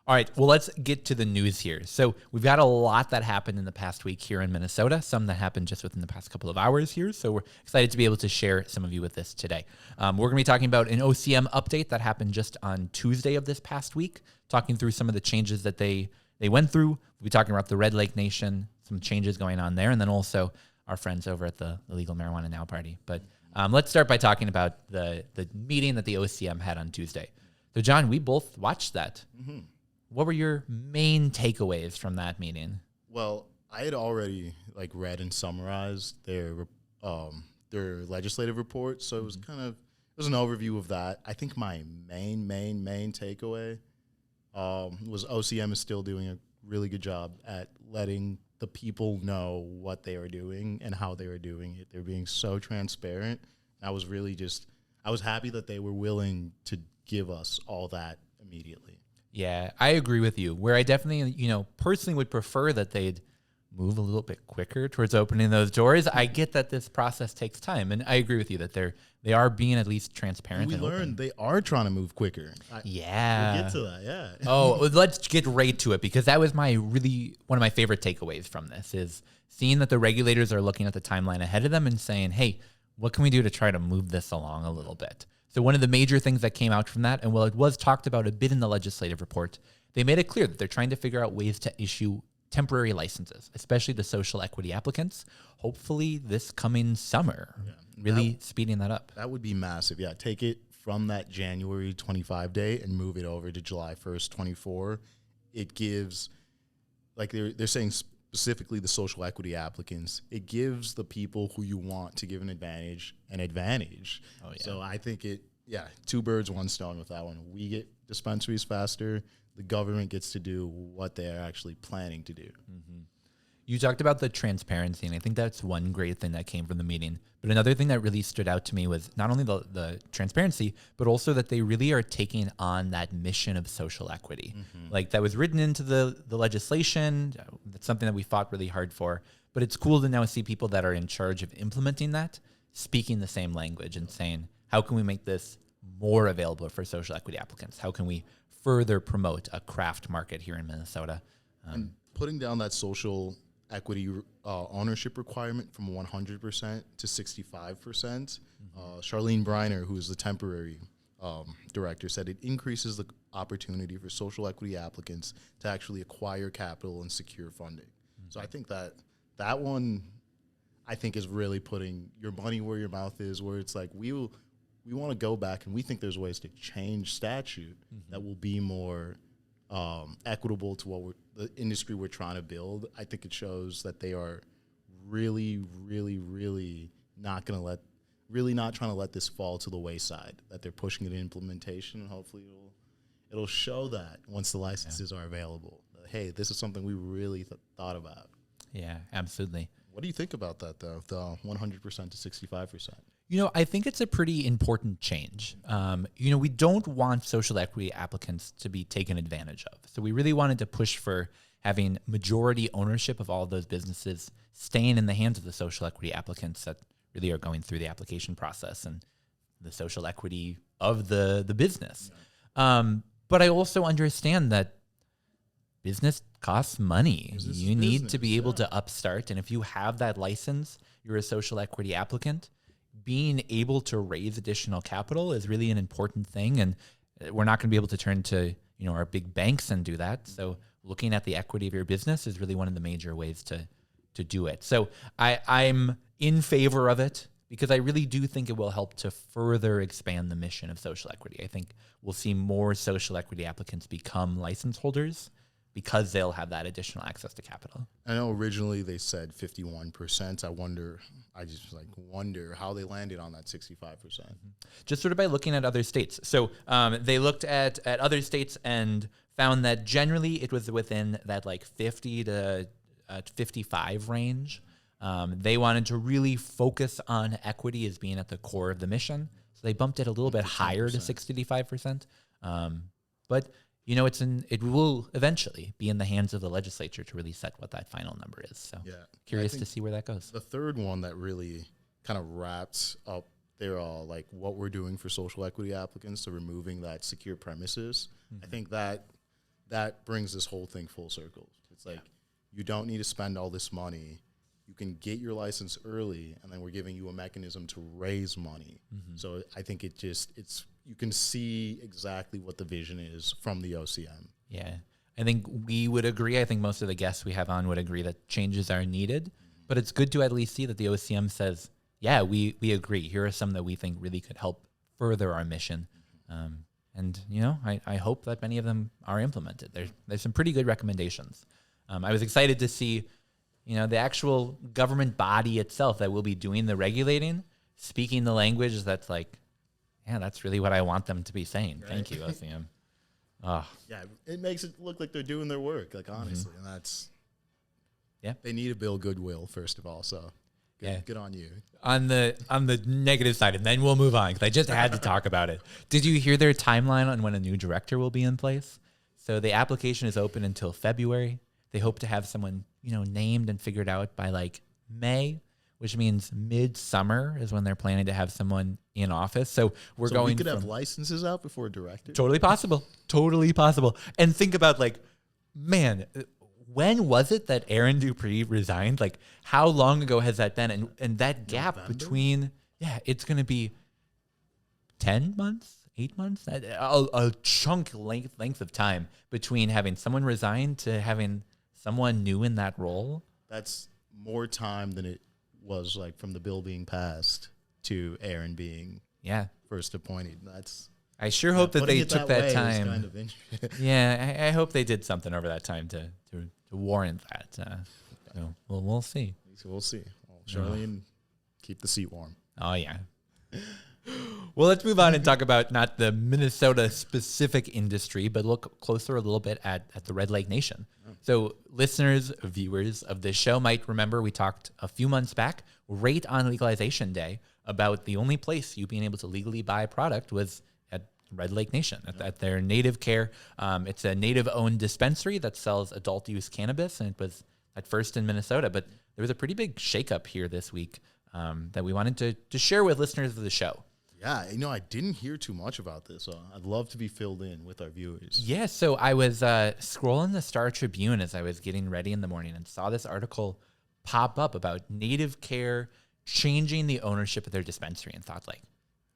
All right, well, let's get to the news here. So we've got a lot that happened in the past week here in Minnesota, some that happened just within the past couple of hours here. So we're excited to be able to share some of you with this today. We're going to be talking about an OCM update that happened just on Tuesday of this past week, talking through some of the changes that they went through. We'll be talking about the Red Lake Nation, some changes going on there, and then also our friends over at the Legal Marijuana Now Party. But let's start by talking about the meeting that the OCM had on Tuesday. So, John, we both watched that. Mm-hmm. What were your main takeaways from that meeting? Well, I had already read and summarized their legislative report, so it was an overview of that. I think my main takeaway was OCM is still doing a really good job at letting the people know what they are doing and how they are doing it. They're being so transparent. I was happy that they were willing to give us all that immediately. Yeah, I agree with you. Where I definitely, personally would prefer that they'd move a little bit quicker towards opening those doors. I get that this process takes time, and I agree with you that they are being at least transparent. We learned they are trying to move quicker. Yeah, we'll get to that. Yeah. Oh, let's get right to it, because that was one of my favorite takeaways from this is seeing that the regulators are looking at the timeline ahead of them and saying, "Hey, what can we do to try to move this along a little bit?" So one of the major things that came out from that, and while it was talked about a bit in the legislative report, they made it clear that they're trying to figure out ways to issue temporary licenses, especially to social equity applicants, hopefully this coming summer, speeding that up. That would be massive. Yeah, take it from that January 25 date and move it over to July 1st, 24. It gives, they're saying specifically the social equity applicants, it gives the people who you want to give an advantage. Oh, yeah. So I think two birds, one stone with that one. We get dispensaries faster. The government gets to do what they're actually planning to do. Mm-hmm. You talked about the transparency, and I think that's one great thing that came from the meeting. But another thing that really stood out to me was not only the transparency, but also that they really are taking on that mission of social equity. Mm-hmm. That was written into the legislation. That's something that we fought really hard for. But it's cool to now see people that are in charge of implementing that, speaking the same language and saying, how can we make this more available for social equity applicants? How can we further promote a craft market here in Minnesota? And putting down that social equity ownership requirement from 100% to 65%. Charlene Briner, who is the temporary director, said it increases the opportunity for social equity applicants to actually acquire capital and secure funding. Mm-hmm. So I think that one, is really putting your money where your mouth is, where it's we want to go back and we think there's ways to change statute that will be more equitable to the industry we're trying to build. I think it shows that they are really, really, really not trying to let this fall to the wayside, that they're pushing it in implementation, and hopefully it'll show that once the licenses are available. Hey, this is something we really thought about. Yeah, absolutely. What do you think about that, though, the 100% to 65%? I think it's a pretty important change. We don't want social equity applicants to be taken advantage of. So we really wanted to push for having majority ownership of all of those businesses staying in the hands of the social equity applicants that really are going through the application process and the social equity of the business. Yeah. But I also understand that business costs money. You need to be able to upstart. And if you have that license, you're a social equity applicant, being able to raise additional capital is really an important thing. And we're not going to be able to turn to, our big banks and do that. So looking at the equity of your business is really one of the major ways to do it. So I'm in favor of it because I really do think it will help to further expand the mission of social equity. I think we'll see more social equity applicants become license holders because they'll have that additional access to capital. I know originally they said 51%. I just wonder how they landed on that 65%. Just sort of by looking at other states. So they looked at other states and found that generally it was within that 50 to 55 range. They wanted to really focus on equity as being at the core of the mission. So they bumped it a little bit higher to 65%. But it will eventually be in the hands of the legislature to really set what that final number is. So curious to see where that goes. The third one that really kind of wraps up what we're doing for social equity applicants, so removing that secure premises. Mm-hmm. I think that brings this whole thing full circle. It's like, you don't need to spend all this money. You can get your license early, and then we're giving you a mechanism to raise money. So I think you can see exactly what the vision is from the OCM. Yeah. I think we would agree. I think most of the guests we have on would agree that changes are needed, but it's good to at least see that the OCM says, yeah, we agree. Here are some that we think really could help further our mission. And, I hope that many of them are implemented. There's some pretty good recommendations. I was excited to see, the actual government body itself that will be doing the regulating, speaking the language that's like, yeah, that's really what I want them to be saying. Right. Thank you, OCM. Oh. Yeah, it makes it look like they're doing their work, like, honestly. And that's, they need to build goodwill, first of all. So good on you. On the negative side, and then we'll move on, because I just had to talk about it. Did you hear their timeline on when a new director will be in place? So the application is open until February. They hope to have someone, named and figured out by like May, which means midsummer is when they're planning to have someone in office. So we could have licenses out before a director? Totally possible. Totally possible. And think about, like, man, when was it that Aaron Dupree resigned? Like, how long ago has that been? And that gap November? Between, it's going to be 10 months, 8 months, a chunk length of time between having someone resign to having someone new in that role. That's more time than it was, like, from the bill being passed to Aaron being first appointed. I sure hope that they took that time. Kind of I hope they did something over that time to warrant that. So we'll see. We'll see. Well, Charlene, keep the seat warm. Oh, yeah. Well, let's move on and talk about not the Minnesota-specific industry, but look closer a little bit at the Red Lake Nation. So listeners, viewers of this show might remember we talked a few months back, right on Legalization Day, about the only place you being able to legally buy a product was at Red Lake Nation, at their NativeCare. It's a native-owned dispensary that sells adult-use cannabis, and it was at first in Minnesota. But there was a pretty big shakeup here this week that we wanted to share with listeners of the show. Yeah, I didn't hear too much about this. So I'd love to be filled in with our viewers. Yeah, so I was scrolling the Star Tribune as I was getting ready in the morning and saw this article pop up about NativeCare changing the ownership of their dispensary, and thought, like,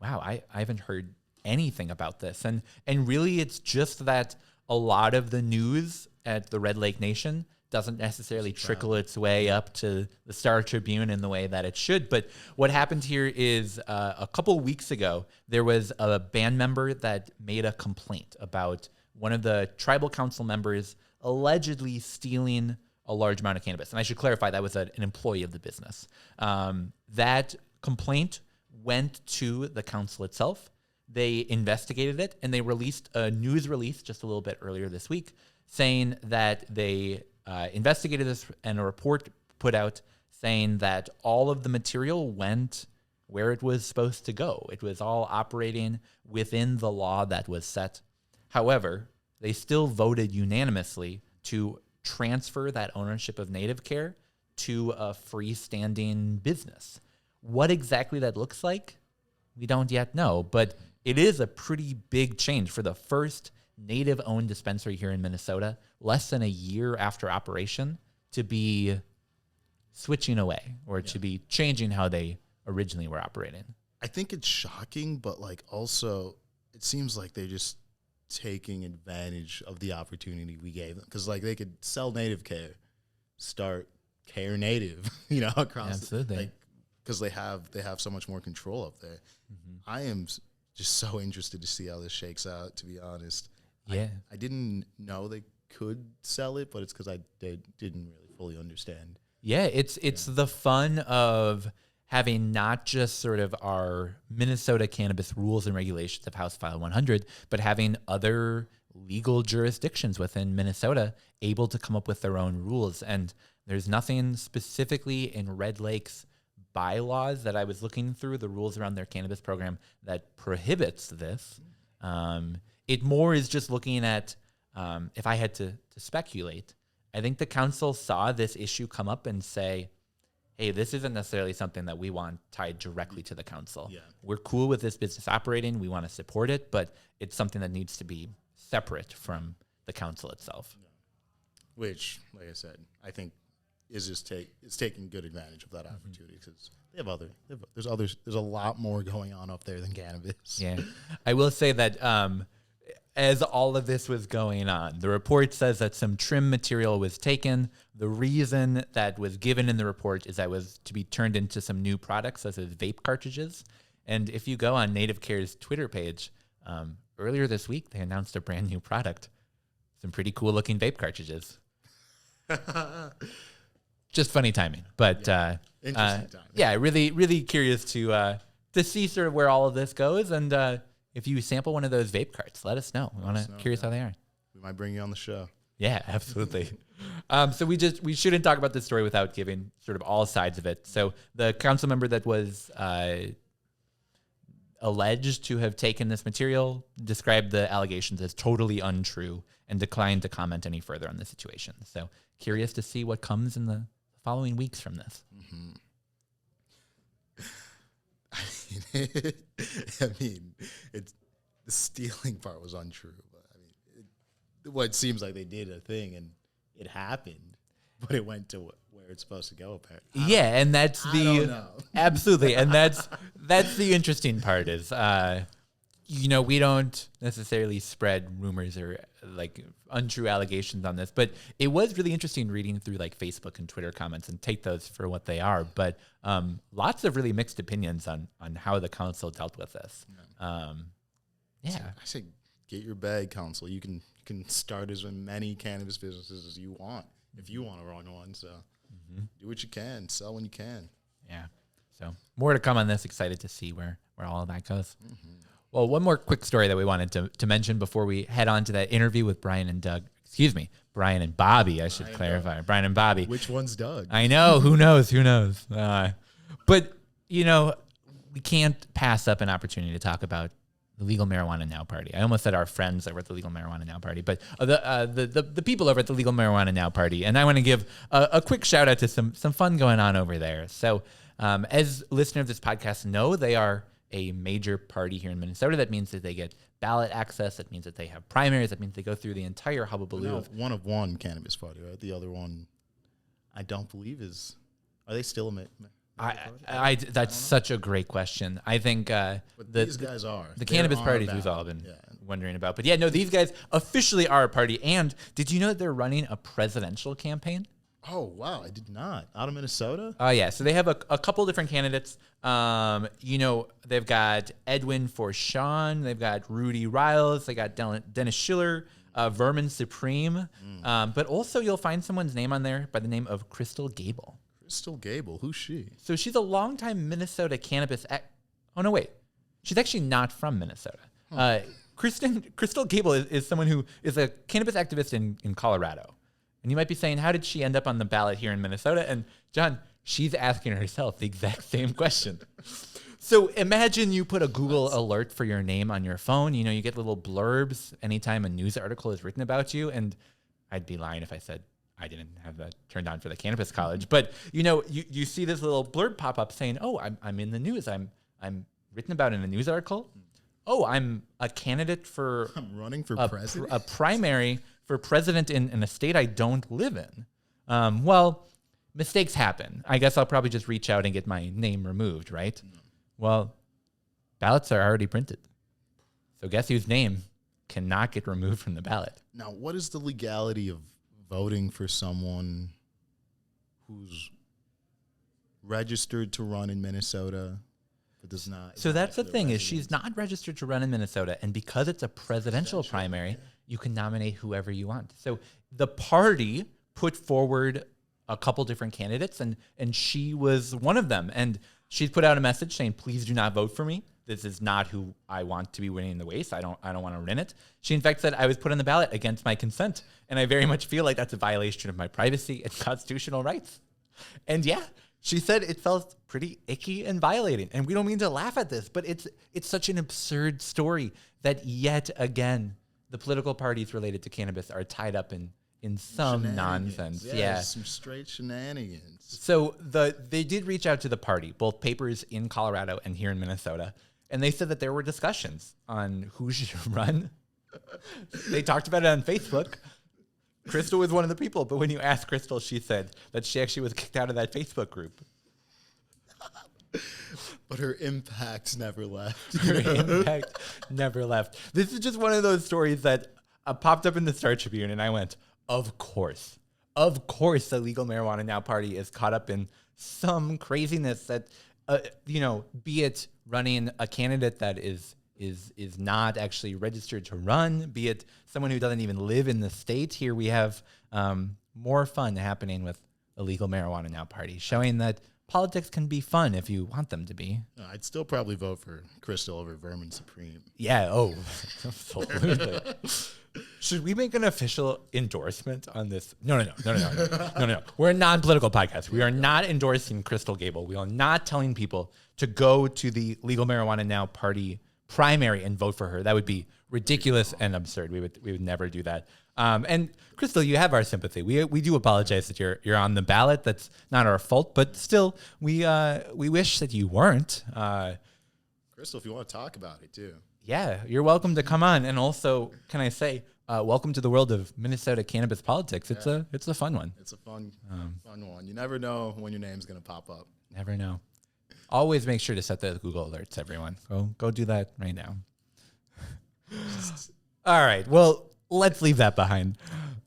wow, I haven't heard anything about this. And really, it's just that a lot of the news at the Red Lake Nation doesn't necessarily trickle its way up to the Star Tribune in the way that it should. But what happened here is a couple weeks ago, there was a band member that made a complaint about one of the tribal council members allegedly stealing a large amount of cannabis. And I should clarify, that was an employee of the business. That complaint went to the council itself. They investigated it, and they released a news release just a little bit earlier this week saying that they investigated this, and a report put out saying that all of the material went where it was supposed to go. It was all operating within the law that was set. However, they still voted unanimously to transfer that ownership of NativeCare to a freestanding business. What exactly that looks like, we don't yet know, but it is a pretty big change for the first native-owned dispensary here in Minnesota, less than a year after operation, to be switching away or to be changing how they originally were operating. I think it's shocking, but, like, also it seems like they're just taking advantage of the opportunity we gave them, because, like, they could sell NativeCare, start Care Native, across. Absolutely. Because they have so much more control up there. I am just so interested to see how this shakes out, to be honest. Yeah. I didn't know they could sell it, but it's because I didn't really fully understand. Yeah, it's the fun of having not just sort of our Minnesota cannabis rules and regulations of House File 100, but having other legal jurisdictions within Minnesota able to come up with their own rules. And there's nothing specifically in Red Lake's bylaws that I was looking through, the rules around their cannabis program, that prohibits this. It more is just looking at, if I had to speculate, I think the council saw this issue come up and say, hey, this isn't necessarily something that we want tied directly to the council. Yeah. We're cool with this business operating. We want to support it, but it's something that needs to be separate from the council itself. Which, like I said, I think is taking good advantage of that opportunity because there's a lot more going on up there than cannabis. Yeah, I will say that as all of this was going on, the report says that some trim material was taken. The reason that was given in the report is that it was to be turned into some new products, such as vape cartridges. And if you go on NativeCare's Twitter page, earlier this week, they announced a brand new product. Some pretty cool looking vape cartridges. Just funny timing. But Interesting timing. yeah, really, really curious to see sort of where all of this goes. And if you sample one of those vape carts, let us know. Curious how they are. We might bring you on the show. Yeah, absolutely. So we shouldn't talk about this story without giving sort of all sides of it. So the council member that was alleged to have taken this material described the allegations as totally untrue and declined to comment any further on the situation. So curious to see what comes in the following weeks from this. I mean, it's the stealing part was untrue, but I mean, what seems like they did a thing and it happened, but it went to where it's supposed to go. Apparently, yeah, and that's absolutely, and that's the interesting part is, we don't necessarily spread rumors or like untrue allegations on this, but it was really interesting reading through like Facebook and Twitter comments and take those for what they are. But lots of really mixed opinions on how the council dealt with this. I say get your bag, council. You can start as many cannabis businesses as you want if you want to run one. So do what you can, sell when you can. Yeah. So more to come on this. Excited to see where all of that goes. Well, one more quick story that we wanted to mention before we head on to that interview with Brian and Bobby, I should clarify. Brian and Bobby. Which one's Doug? I know. Who knows? But, we can't pass up an opportunity to talk about the Legal Marijuana Now Party. I almost said our friends over at the Legal Marijuana Now Party, but the people over at the Legal Marijuana Now Party. And I want to give a quick shout out to some fun going on over there. So as listeners of this podcast know, they are a major party here in Minnesota. That means that they get ballot access. That means that they have primaries. That means they go through the entire hubbubaloo of one of one cannabis party, right? The other one, I don't believe is. Are they still a that's such a great question. I think these guys are the cannabis parties we've all been wondering about. But yeah, no, these guys officially are a party. And did you know that they're running a presidential campaign? Oh, wow. I did not. Out of Minnesota? Oh, yeah. So they have a couple different candidates. They've got Edwin Forshawn. They've got Rudy Riles. They got Dennis Schiller, Vermin Supreme. But also you'll find someone's name on there by the name of Crystal Gable. Crystal Gable? Who's she? So she's a longtime Minnesota cannabis... Oh, no, wait. She's actually not from Minnesota. Huh. Crystal Gable is someone who is a cannabis activist in Colorado. And you might be saying, how did she end up on the ballot here in Minnesota? And John, she's asking herself the exact same question. So imagine you put a Google alert for your name on your phone. You get little blurbs anytime a news article is written about you. And I'd be lying if I said I didn't have that turned on for the cannabis college. But, you see this little blurb pop up saying, oh, I'm in the news. I'm written about in a news article. Oh, I'm a candidate for... I'm running for president? A primary for president in a state I don't live in. Well, mistakes happen. I guess I'll probably just reach out and get my name removed, right? Well, ballots are already printed. So guess whose name cannot get removed from the ballot? Now, what is the legality of voting for someone who's registered to run in Minnesota but does not? So that's the thing, is she's not registered to run in Minnesota, and because it's a presidential primary, you can nominate whoever you want. So the party put forward a couple different candidates, and she was one of them. And she's put out a message saying, please do not vote for me. This is not who I want to be winning the race. I don't want to win it. She in fact said I was put on the ballot against my consent. And I very much feel like that's a violation of my privacy and constitutional rights. And yeah, she said it felt pretty icky and violating. And we don't mean to laugh at this, but it's such an absurd story that yet again, the political parties related to cannabis are tied up in some nonsense. Yeah, some straight shenanigans. So they did reach out to the party, both papers in Colorado and here in Minnesota, and they said that there were discussions on who should run. They talked about it on Facebook. Crystal was one of the people, but when you asked Crystal, she said that she actually was kicked out of that Facebook group. But her impact never left. Her impact never left. This is just one of those stories that popped up in the Star Tribune, and I went, of course. Of course the Legal Marijuana Now party is caught up in some craziness that, be it running a candidate that is not actually registered to run, be it someone who doesn't even live in the state. Here we have more fun happening with a Legal Marijuana Now party, showing that politics can be fun if you want them to be. I'd still probably vote for Crystal over Vermin Supreme. Yeah, absolutely. Should we make an official endorsement on this? No. We're a non-political podcast. We are not endorsing Crystal Gable. We are not telling people to go to the Legal Marijuana Now party primary and vote for her. That would be ridiculous and absurd. We would never do that. And Crystal, you have our sympathy. We do apologize that you're on the ballot. That's not our fault, but still, we wish that you weren't. Crystal, if you want to talk about it too. Yeah, you're welcome to come on. And also, can I say, welcome to the world of Minnesota cannabis politics. It's a fun one. It's a fun one. You never know when your name's going to pop up. Never know. Always make sure to set those Google alerts, everyone. Go do that right now. All right. Well, let's leave that behind.